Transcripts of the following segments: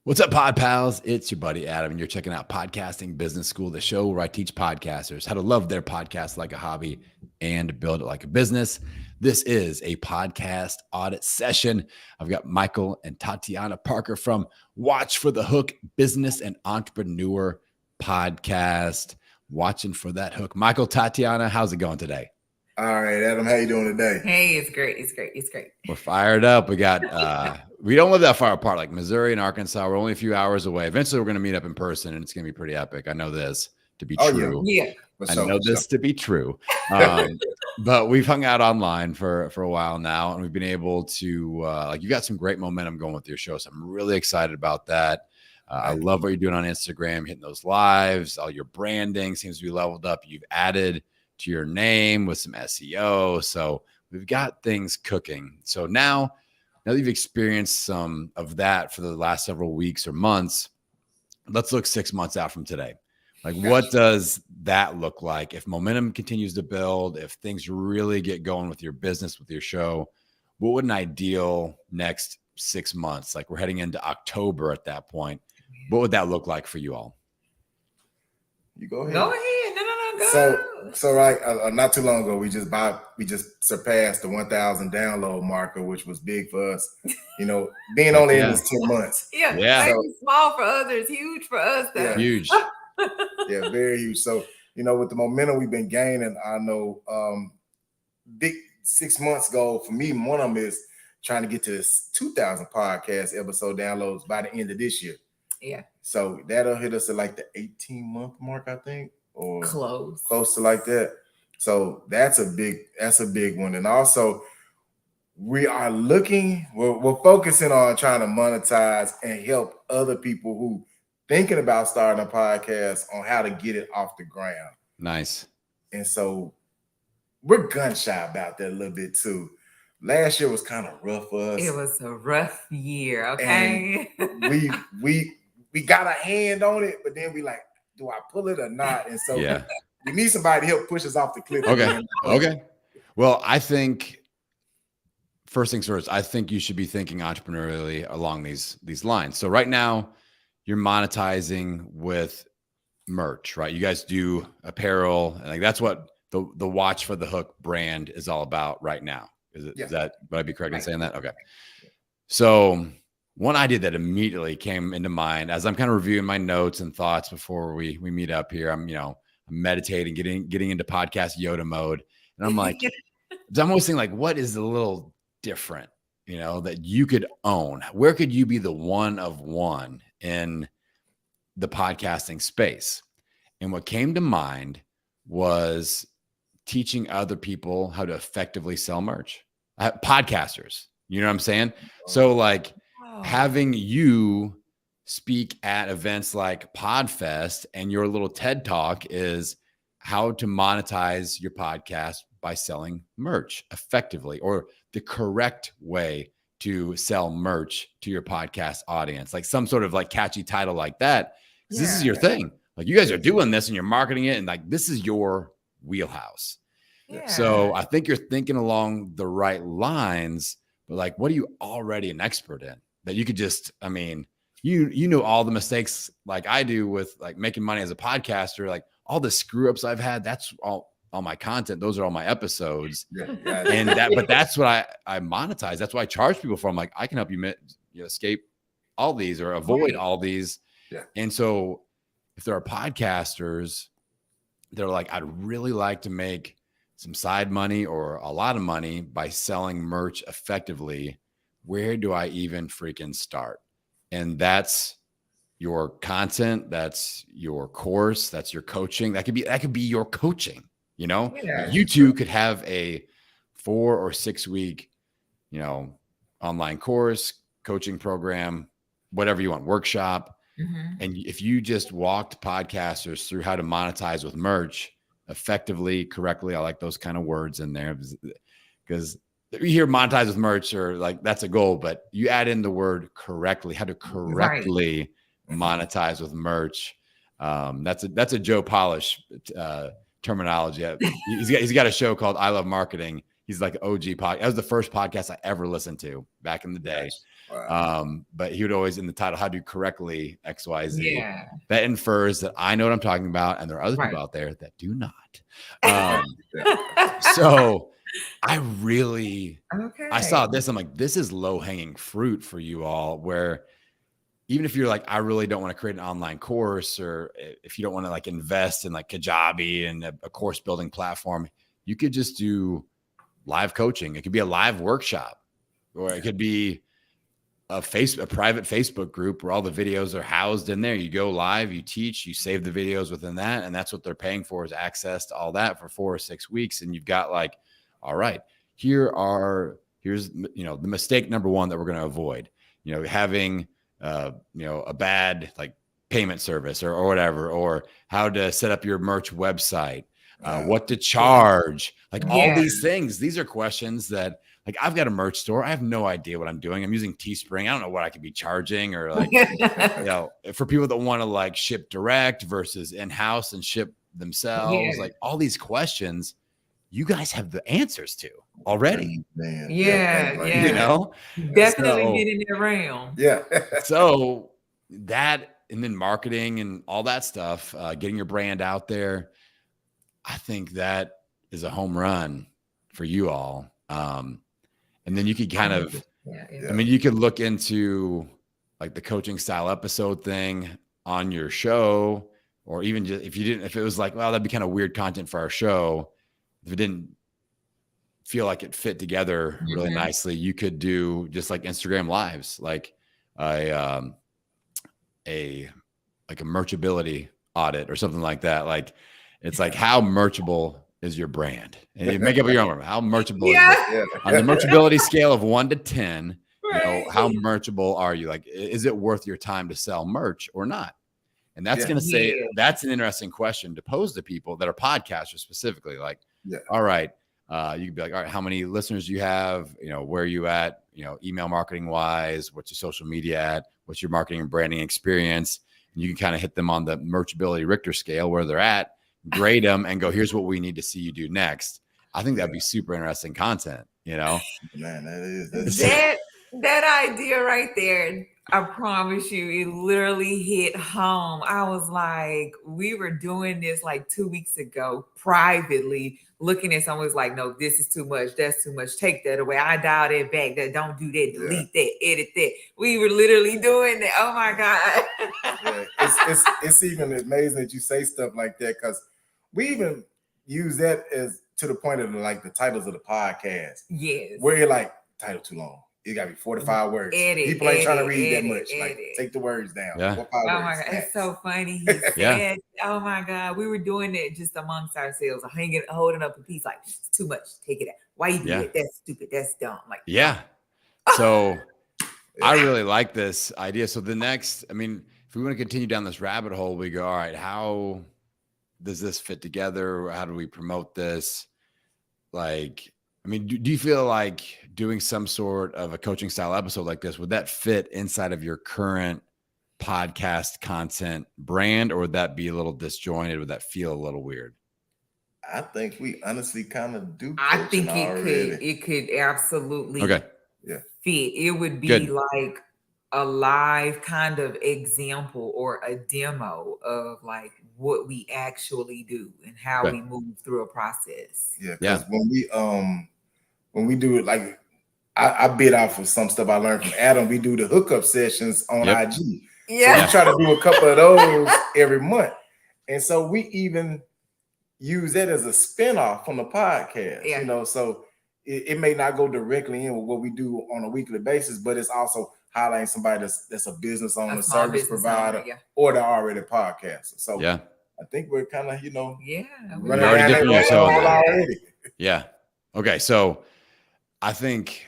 What's up, Pod Pals? It's your buddy Adam, and you're checking out Podcasting Business School, the show where I teach podcasters how to love their podcast like a hobby and build it like a business. This is a podcast audit session. I've got Michael and Tatiana Parker from Watch4TheHook Business and Entrepreneur Podcast. Watching for that hook. Michael, Tatiana, how's it going today? All right, Adam, how you doing today? Hey, it's great. It's great. It's great. We're fired up. We got, we don't live that far apart, like Missouri and Arkansas. We're only a few hours away. Eventually, we're going to meet up in person, and it's going to be pretty epic. I know this to be true. Yeah. I know this to be true. But we've hung out online for a while now, and we've been able to, you got some great momentum going with your show. So I'm really excited about that. I love what you're doing on Instagram, hitting those lives. All your branding seems to be leveled up. You've added to your name with some SEO. So we've got things cooking. So now that you've experienced some of that for the last several weeks or months, let's look 6 months out from today. Like, what does that look like? If momentum continues to build, if things really get going with your business, with your show, what would an ideal next 6 months? Like, we're heading into October at that point. What would that look like for you all? You go ahead. Go ahead. No, go. So like not too long ago, we just surpassed the 1,000 download marker, which was big for us. You know, being only in this 2 months. Yeah. So, small for others, huge for us. Though. Yeah. Huge. Yeah, very huge. So, you know, with the momentum we've been gaining, I know big 6 months goal for me, one of them is trying to get to this 2,000 podcast episode downloads by the end of this year. Yeah. So that'll hit us at like the 18-month mark, I think. Or close to like that. So that's a big one. And also we're focusing on trying to monetize and help other people who thinking about starting a podcast on how to get it off the ground. Nice. And so we're gun shy about that a little bit too. Last year was kind of rough for us. It was a rough year. Okay. And we got a hand on it, but then we like, do I pull it or not? And so we need somebody to help push us off the cliff. Okay. Well, I think first things first, I think you should be thinking entrepreneurially along these lines. So right now you're monetizing with merch, right? You guys do apparel, and like that's what the Watch4TheHook brand is all about right now. Is that, would I be correct in saying that? Okay. So one idea that immediately came into mind as I'm kind of reviewing my notes and thoughts before we meet up here, I'm meditating, getting into podcast Yoda mode. And I'm like, I'm always thinking like, what is a little different, that you could own? Where could you be the one of one in the podcasting space? And what came to mind was teaching other people how to effectively sell merch. Podcasters, you know what I'm saying? So like, having you speak at events like PodFest and your little TED Talk is how to monetize your podcast by selling merch effectively, or the correct way to sell merch to your podcast audience, like some sort of like catchy title like that. This is your thing. Like you guys are doing this and you're marketing it, and like this is your wheelhouse. Yeah. So I think you're thinking along the right lines, but like, what are you already an expert in? That you could just, you know, all the mistakes like I do with like making money as a podcaster, like all the screw ups I've had, that's all my content. Those are all my episodes. And but that's what I monetize. That's what I charge people for. I'm like, I can help you escape all these or avoid all these. Yeah. And so if there are podcasters, they're like, I'd really like to make some side money or a lot of money by selling merch effectively. Where do I even freaking start? And that's your content. That's your course. That's your coaching. That could be your coaching, You two could have a 4 or 6 week, online course, coaching program, whatever you want, workshop. Mm-hmm. And if you just walked podcasters through how to monetize with merch effectively, correctly, I like those kind of words in there because you hear monetize with merch or like that's a goal, but you add in the word correctly, how to correctly monetize with merch. That's a Joe Polish terminology. He's got a show called I Love Marketing. He's like OG podcast. That was the first podcast I ever listened to back in the day. Wow. But he would always in the title, how to do correctly XYZ. Yeah. That infers that I know what I'm talking about, and there are other people out there that do not. So I saw this. I'm like, this is low hanging fruit for you all, where even if you're like, I really don't want to create an online course, or if you don't want to like invest in like Kajabi and a course building platform, you could just do live coaching. It could be a live workshop, or it could be a private Facebook group where all the videos are housed in there. You go live, you teach, you save the videos within that. And that's what they're paying for, is access to all that for 4 or 6 weeks. And you've got like, all right, here's, the mistake number one that we're going to avoid, having, a bad like payment service or whatever, or how to set up your merch website, what to charge, like all these things. These are questions that, like, I've got a merch store. I have no idea what I'm doing. I'm using Teespring. I don't know what I could be charging, or like, for people that want to like ship direct versus in-house and ship themselves, like all these questions, you guys have the answers to already. Definitely get in that realm. Yeah. So that, and then marketing and all that stuff, getting your brand out there, I think that is a home run for you all. And then you could kind of, I mean, you could look into like the coaching style episode thing on your show, or even just if it was like, well, that'd be kind of weird content for our show, if it didn't feel like it fit together really nicely, you could do just like Instagram lives, like a merchability audit or something like that. Like, it's like, how merchable is your brand? And you make up your own. How merchable is it? On the merchability scale of 1 to 10, how merchable are you? Like, is it worth your time to sell merch or not? And that's going to say, that's an interesting question to pose to people that are podcasters specifically. Like, all right, you could be like, all right, how many listeners do you have? Where are you at? Email marketing wise, what's your social media at? What's your marketing and branding experience? And you can kind of hit them on the merchability Richter scale where they're at, grade them, and go, here's what we need to see you do next. I think that'd be super interesting content, Man, that is that idea right there. I promise you, it literally hit home. I was like, we were doing this like 2 weeks ago privately, looking at someone was like, no, this is too much. That's too much. Take that away. I dialed it back. That don't do that. Delete that. Edit that. We were literally doing that. Oh my God. It's even amazing that you say stuff like that, because we even use that as to the point of like the titles of the podcast. Yes. Where you're like, title too long. It got to be 45 words. People ain't trying to read that much. Like, take the words down. Yeah. 45 oh words. my God, it's so funny. He said, oh my God, we were doing it just amongst ourselves, holding up a piece like, it's too much. Take it out. Why you do that? That's stupid. That's dumb. Like, So I really like this idea. So the next, I mean, if we want to continue down this rabbit hole, we go, all right, how does this fit together? How do we promote this? Like, I mean, do you feel like doing some sort of a coaching style episode like this, would that fit inside of your current podcast content brand, or would that be a little disjointed? Would that feel a little weird? I think we honestly kind of do. I think it could absolutely fit. It would be like a live kind of example or a demo of like what we actually do and how we move through a process. Because when we do it, like I bid off of some stuff I learned from Adam. We do the hookup sessions on IG. So we try to do a couple of those every month. And so we even use that as a spinoff from the podcast, so it may not go directly in with what we do on a weekly basis, but it's also highlighting somebody that's a business owner, service provider, or they're already a podcaster. So I think we're kind of, running already dipping your toe already. Okay. So I think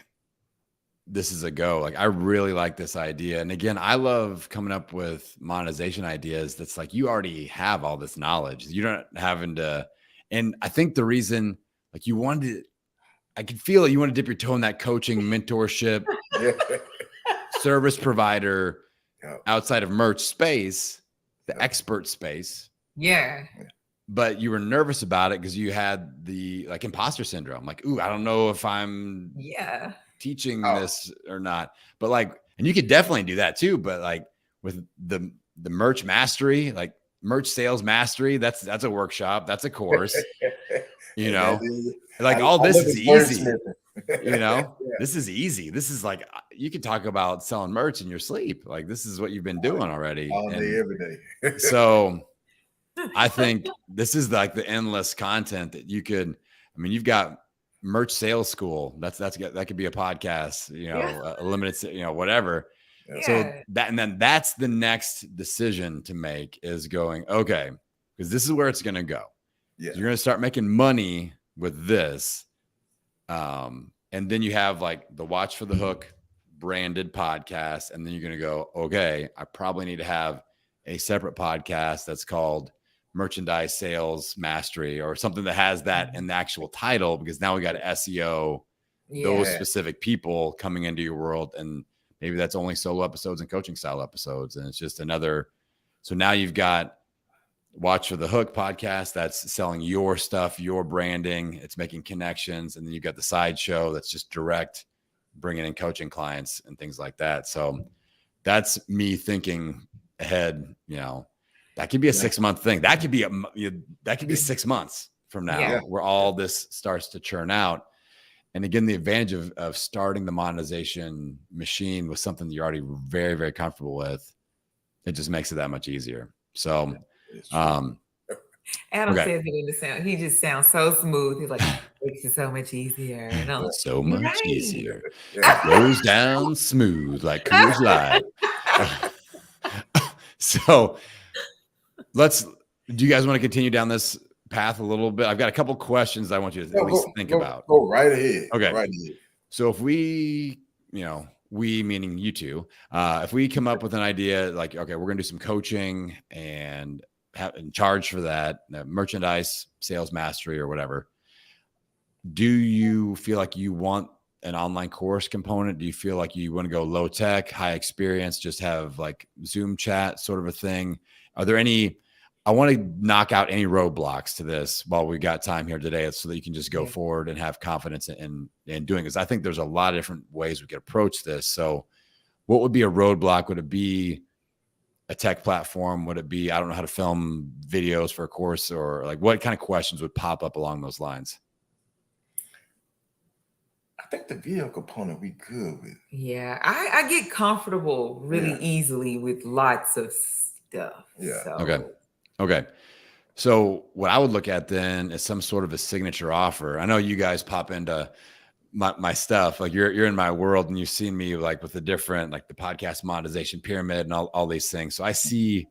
this is a go. Like, I really like this idea. And again, I love coming up with monetization ideas. That's like, you already have all this knowledge. You're not having to, and I think the reason, like, I could feel it. You want to dip your toe in that coaching, mentorship, service provider outside of merch space, the expert space. But you were nervous about it because you had the like imposter syndrome. Like, ooh, I don't know if I'm teaching this or not. But like, And you could definitely do that too, but like with the merch mastery, like merch sales mastery, that's a workshop, that's a course, you know, like all this is easy. You know, this is easy. This is like, you can talk about selling merch in your sleep. Like this is what you've been doing already. All day, every day. So I think this is like the endless content that you could, I mean, you've got merch sales school. That could be a podcast, you know, a limited, you know, whatever. Yeah. So and then that's the next decision to make is going, okay, because this is where it's going to go. Yeah. So you're going to start making money with this. And then you have like the Watch for the Hook branded podcast. And then you're going to go, okay, I probably need to have a separate podcast that's called Merchandise Sales Mastery or something that has that in the actual title, because now we got to SEO those specific people coming into your world. And maybe that's only solo episodes and coaching style episodes. And it's just another. So now you've got Watch for the Hook podcast that's selling your stuff, your branding, it's making connections. And then you've got the side show that's just direct, bringing in coaching clients and things like that. So that's me thinking ahead, you know, that could be a 6-month thing. That could be 6 months from now where all this starts to churn out. And again, the advantage of starting the monetization machine with something that you're already very, very comfortable with, it just makes it that much easier. So, Adam says it in the sound. He just sounds so smooth. He's like, it makes it so much easier. It's so much easier. It goes down smooth like Coors Light. So do you guys want to continue down this path a little bit? I've got a couple questions I want you to at least think about. Go right ahead. Okay. Right ahead. So if we, you know, we meaning you two, if we come up with an idea like, okay, we're going to do some coaching and charge for that, merchandise sales mastery or whatever, do you feel like you want an online course component? Do you feel like you want to go low tech, high experience, just have like Zoom chat sort of a thing? Are there I want to knock out any roadblocks to this while we got time here today so that you can just go forward and have confidence in doing this. I think there's a lot of different ways we could approach this. So what would be a roadblock? Would it be a tech platform? Would it be, I don't know how to film videos for a course, or like what kind of questions would pop up along those lines? I think the video component we good with. Yeah, I get comfortable really easily with lots of stuff. Yeah. So. Okay. So what I would look at then is some sort of a signature offer. I know you guys pop into my stuff, like you're in my world and you've seen me like with the different, like the podcast monetization pyramid and all these things. So I see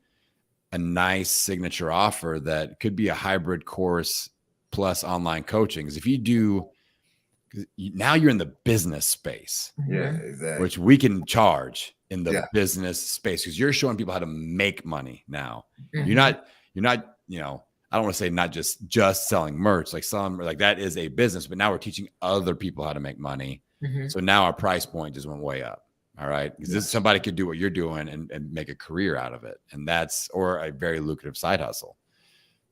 a nice signature offer that could be a hybrid course plus online coaching. Because if you do, now you're in the business space, exactly, which we can charge in the business space, because you're showing people how to make money now. You're not, you know, I don't want to say not just selling merch, like that is a business, but now we're teaching other people how to make money. So now our price point just went way up. All right. Because somebody could do what you're doing and make a career out of it. And or a very lucrative side hustle.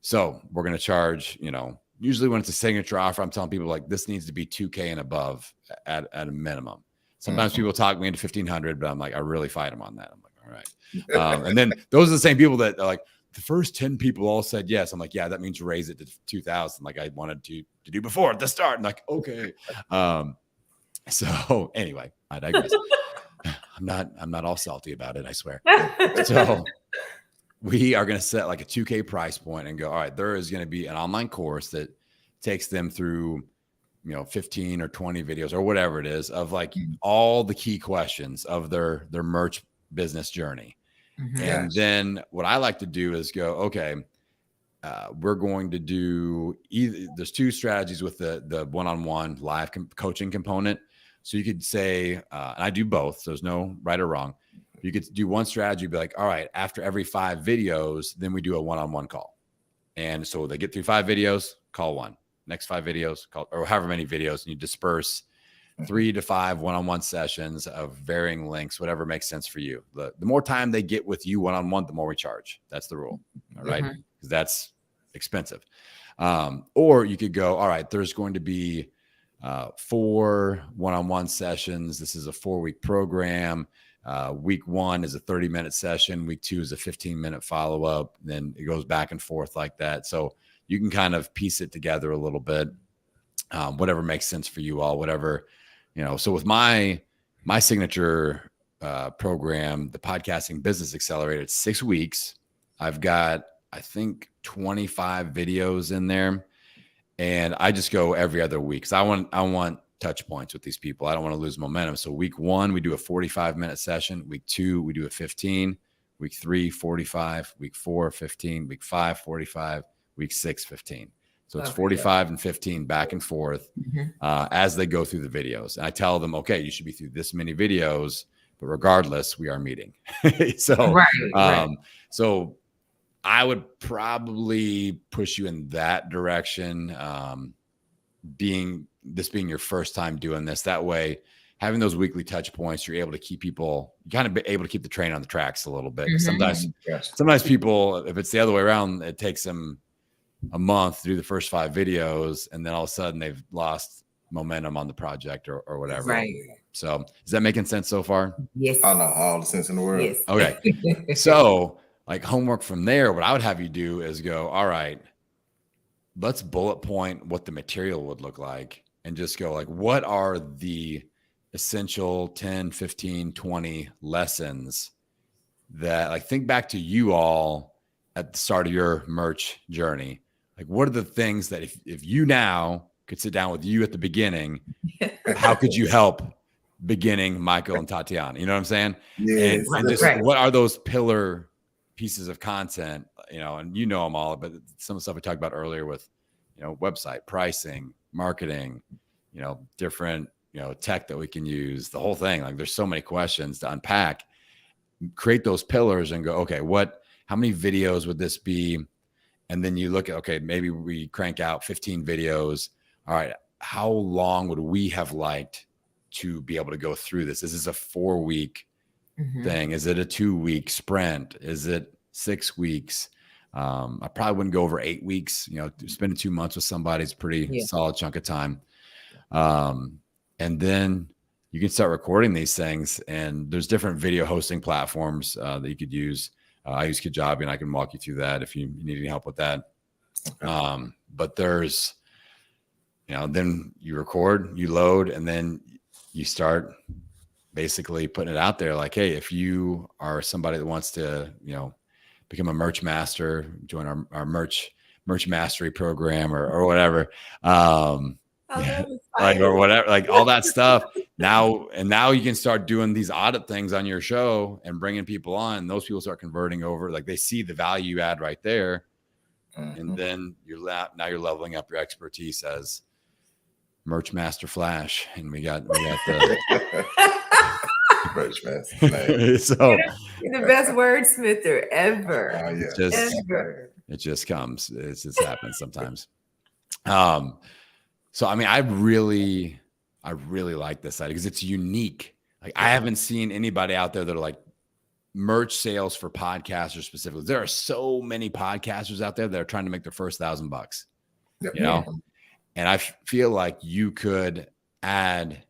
So we're going to charge, you know, usually when it's a signature offer, I'm telling people like this needs to be $2,000 and above at a minimum. Sometimes people talk me into $1,500, but I'm like, I really fight them on that. I'm like, all right. And then those are the same people that are like, the first 10 people all said yes. I'm like, yeah, that means raise it to 2,000. Like I wanted to do before at the start. I'm like, okay. So anyway, I digress. I'm not all salty about it, I swear. So we are going to set like a $2,000 price point and go, all right, there is going to be an online course that takes them through, you know, 15 or 20 videos or whatever it is of like all the key questions of their merch business journey. And then what I like to do is go, okay, we're going to do there's two strategies with the one-on-one live coaching component. So you could say, and I do both, so there's no right or wrong. You could do one strategy, be like, all right, after every 5 videos, then we do a one-on-one call. And so they get through 5 videos, call one. Next 5 videos, call, or however many videos, and you disperse 3 to 5 one-on-one sessions of varying lengths, whatever makes sense for you. The more time they get with you one-on-one, the more we charge. That's the rule. All right. Because that's expensive. Or you could go, all right, there's going to be 4 one-on-one sessions. This is a 4-week program. Week 1 is a 30-minute session. Week 2 is a 15-minute follow-up. Then it goes back and forth like that. So you can kind of piece it together a little bit, whatever makes sense for you all, whatever, So with my signature program, the Podcasting Business Accelerator, it's 6 weeks. I've got, I think, 25 videos in there. And I just go every other week because I want touch points with these people. I don't want to lose momentum. So week 1, we do a 45-minute session. Week 2, we do a 15. Week 3, 45. Week 4, 15. Week 5, 45. Week 6, 15. So it's 45 and 15 back and forth as they go through the videos. And I tell them, okay, you should be through this many videos, but regardless, we are meeting. So I would probably push you in that direction, being your first time doing this. That way, having those weekly touch points, you're able to keep people, able to keep the train on the tracks a little bit. Sometimes people, if it's the other way around, it takes them a month to do the first 5 videos, and then all of a sudden they've lost momentum on the project or whatever. Right. So is that making sense so far? Yes. I know all the sense in the world. Yes. Okay. So like homework from there, what I would have you do is go, all right, let's bullet point what the material would look like and just go like, what are the essential 10, 15, 20 lessons that, like, think back to you all at the start of your merch journey. Like, what are the things that if you now could sit down with you at the beginning, how could you help beginning Michael and Tatiana? You know what I'm saying? Yes. And just what are those pillar pieces of content, and them all, but some of the stuff we talked about earlier with, website pricing, marketing, different, tech that we can use, the whole thing. Like, there's so many questions to unpack. Create those pillars and go, okay, how many videos would this be? And then you look at, okay, maybe we crank out 15 videos. All right, how long would we have liked to be able to go through this? Is this a 4-week thing? Is it a 2-week sprint? Is it 6 weeks? I probably wouldn't go over 8 weeks. Spending 2 months with somebody is a pretty solid chunk of time. And then you can start recording these things, and there's different video hosting platforms that you could use. I use Kajabi, and I can walk you through that if you need any help with that. Okay. But there's, then you record, you load, and then you start basically putting it out there. Like, hey, if you are somebody that wants to, become a merch master, join our merch mastery program or whatever. Or whatever, like all that stuff. Now you can start doing these audit things on your show and bringing people on. Those people start converting over. Like, they see the value add right there. And then you're leveling up your expertise as Merch Master Flash. And we got the Merch Master Flash. So you're the best wordsmither ever. It just comes. It just happens sometimes. So, I mean, I really like this side because it's unique. Like, I haven't seen anybody out there that are like merch sales for podcasters specifically. There are so many podcasters out there that are trying to make their first $1,000, and I feel like you could add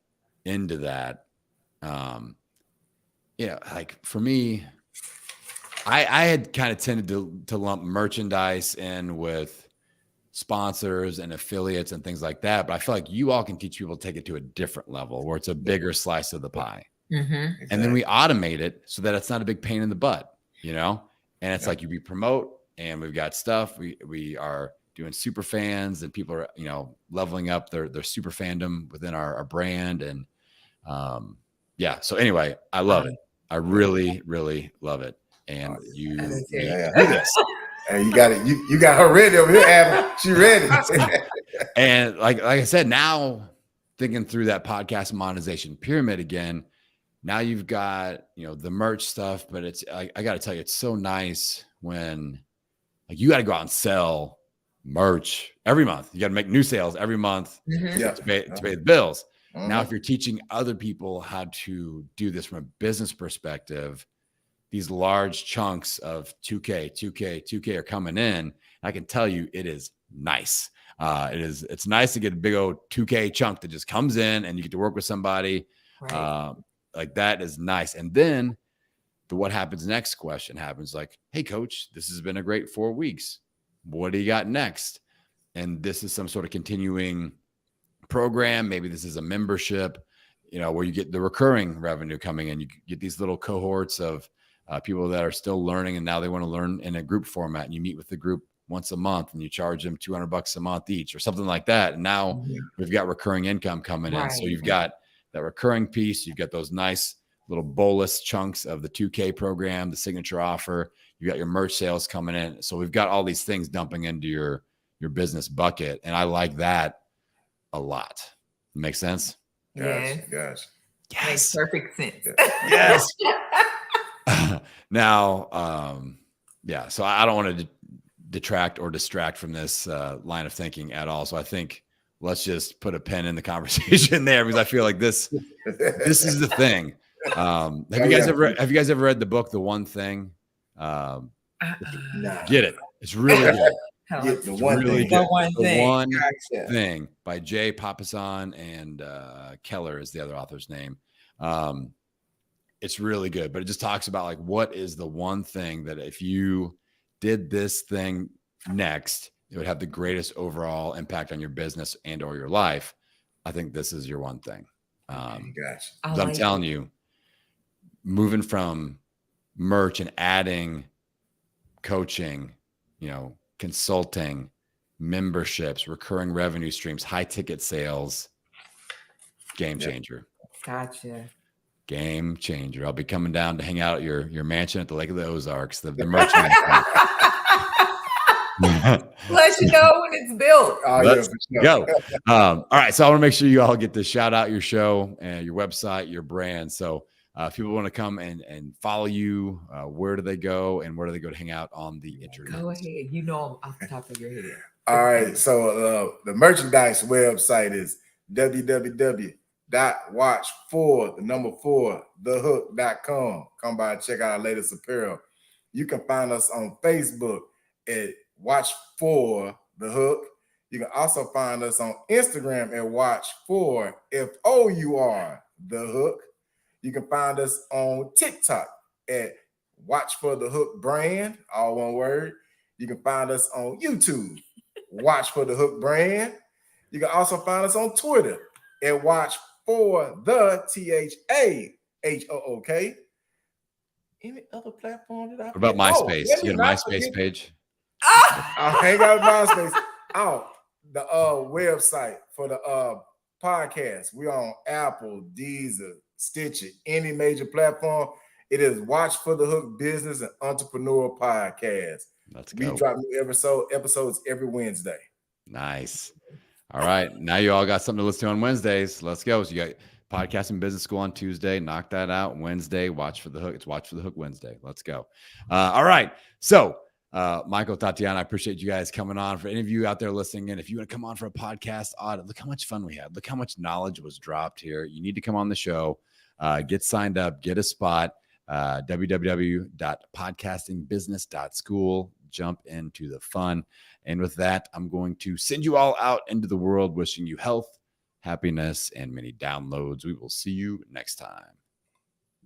into that. Like for me, I had kind of tended to lump merchandise in with sponsors and affiliates and things like that. But I feel like you all can teach people to take it to a different level where it's a bigger slice of the pie. And then we automate it so that it's not a big pain in the butt, and it's like we promote, and we've got stuff. We are doing super fans, and people are, leveling up their super fandom within our brand. And so anyway, I love it. I really, really love it. And you do this. And you got it. You got her ready over here, Adam. She ready. And like I said, now thinking through that podcast monetization pyramid again, now you've got, the merch stuff, but it's, I got to tell you, it's so nice when like you got to go out and sell merch every month. You got to make new sales every month to pay the bills. Now, if you're teaching other people how to do this from a business perspective, these large chunks of 2K are coming in. I can tell you it is nice. It's nice to get a big old 2K chunk that just comes in and you get to work with somebody. Right. like that is nice. And then the what happens next question happens like, hey, coach, this has been a great 4 weeks. What do you got next? And this is some sort of continuing program. Maybe this is a membership, where you get the recurring revenue coming in. You get these little cohorts of people that are still learning, and now they want to learn in a group format. And you meet with the group once a month, and you charge them $200 a month each, or something like that. And now we've got recurring income coming in. So you've got that recurring piece. You've got those nice little bolus chunks of the 2K program, the signature offer. You got your merch sales coming in. So we've got all these things dumping into your business bucket. And I like that a lot. Makes sense? Gosh. Makes perfect sense. Yes. Now, so I don't want to detract or distract from this line of thinking at all. So I think let's just put a pen in the conversation there, because I feel like this is the thing. Have you guys ever read the book, The One Thing? Get it. It's really good. The One Thing by Jay Papasan and Keller is the other author's name. It's really good, but it just talks about like, what is the one thing that if you did this thing next, it would have the greatest overall impact on your business and or your life. I think this is your one thing. I'm telling you, moving from merch and adding coaching, consulting, memberships, recurring revenue streams, high ticket sales, game changer. Gotcha. Game changer. I'll be coming down to hang out at your mansion at the Lake of the Ozarks, the merch mansion. Let you know when it's built. Let's go. All right. So I want to make sure you all get to shout out your show and your website, your brand. So if people want to come and follow you, where do they go, and where do they go to hang out on the internet? Go ahead. You know them off the top of your head. All right. So the merchandise website is www.watch4thehook.com. Come by and check out our latest apparel. You can find us on Facebook at Watch4TheHook. You can also find us on Instagram at Watch4 FOUR the Hook. You can find us on TikTok at Watch4TheHook brand, all one word. You can find us on YouTube, Watch4TheHook brand. You can also find us on Twitter at Watch4TheHook. Any other platform that I? What about MySpace? You got a MySpace page? I hang out with MySpace. The website for the podcast. We're on Apple, Deezer, Stitcher, any major platform. It is Watch4TheHook Business and Entrepreneur Podcast. Let's go. We drop new episodes every Wednesday. Nice. All right. Now you all got something to listen to on Wednesdays. Let's go. So you got Podcasting Business School on Tuesday. Knock that out. Wednesday, Watch4TheHook. It's Watch4TheHook Wednesday. Let's go. All right. So Michael, Tatiana, I appreciate you guys coming on. For any of you out there listening in, if you want to come on for a podcast audit, look how much fun we had. Look how much knowledge was dropped here. You need to come on the show, get signed up, get a spot, www.podcastingbusiness.school. Jump into the fun. And with that, I'm going to send you all out into the world, wishing you health, happiness, and many downloads. We will see you next time.